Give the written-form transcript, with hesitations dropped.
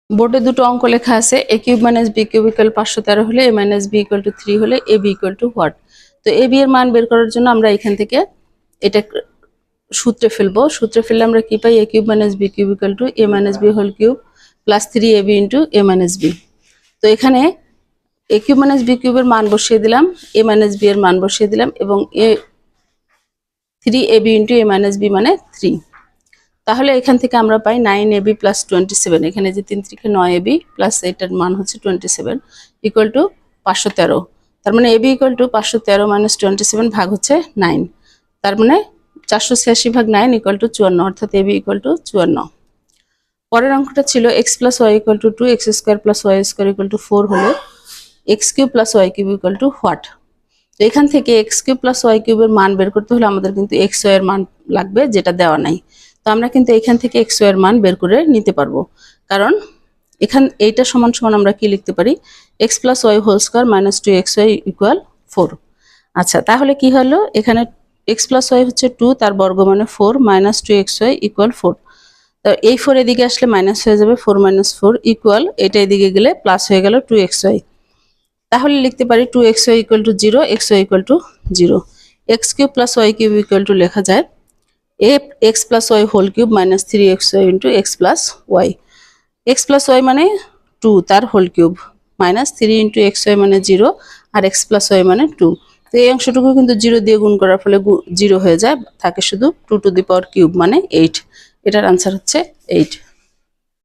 বোর্ডে দুটো অঙ্ক লেখা আছে a cube minus b cube equal 513 হলে a minus b equal to 3 হলে ab ইকুয়াল টু হোয়াট। তো ab এর মান বের করার জন্য আমরা এখান থেকে এটা সূত্রে ফেলবো। সূত্রে ফেললে আমরা কি পাই? a cube minus b cube equal to a minus b whole cube plus 3ab into a minus b। তো এখানে a কিউব মাইনাস b কিউবের মান বসিয়ে দিলাম, a মাইনাস b এর মান বসিয়ে দিলাম এবং 3ab into a minus b মানে 3। তাহলে এখান থেকে আমরা পাই 9ab প্লাস 27, এখানে যে 3 3 9ab প্লাস এটার মান হচ্ছে 27 ইকুয়াল টু 513। তার মানে ab ইকুয়াল টু 513 মাইনাস 27 ভাগ হচ্ছে 9, তার মানে 486 ভাগ 9 ইকুয়াল টু 54, অর্থাৎ ab ইকুয়াল টু 54। পরের অঙ্কটা ছিল x plus y equal to 2, x square plus y square equal to 4 হলে x cube plus y cube equal two what. তো এখান থেকে x কিউব প্লাস y কিউবের মান বের করতে হলে আমাদের কিন্তু x y এর মান লাগবে, যেটা দেওয়া নাই। তো আমরা কিন্তু এখান থেকে x y এর মান বের করে নিতে পারবো, কারণ এইটা সমান সমান আমরা কি লিখতে পারি? x plus y whole square minus 2xy equal 4। আচ্ছা, তাহলে কি হলো? এখানে x প্লাস y হচ্ছে 2, তার বর্গ মানে 4, মাইনাস 2xy ইকুয়াল 4। তো এই 4 এদিকে আসলে মাইনাস হয়ে যাবে, 4 মাইনাস 4 ইকুয়াল এটা এদিকে গেলে প্লাস হয়ে গেল 2xy। তাহলে লিখতে পারি 2xy equal to 0, xy equal to 0। x cube plus y cube equal to লেখা যায় x plus y whole cube minus 3xy into x plus y। x plus y মানে 2, তার whole cube, minus 3 into xy মানে 0, আর x plus y মানে 2। তো এই অংশটুকু কিন্তু 0 দিয়ে গুণ করার ফলে 0 হয়ে যায়, থাকে শুধু 2 টু দি পাওয়ার কিউব মানে 8। এটার আনসার হচ্ছে 8।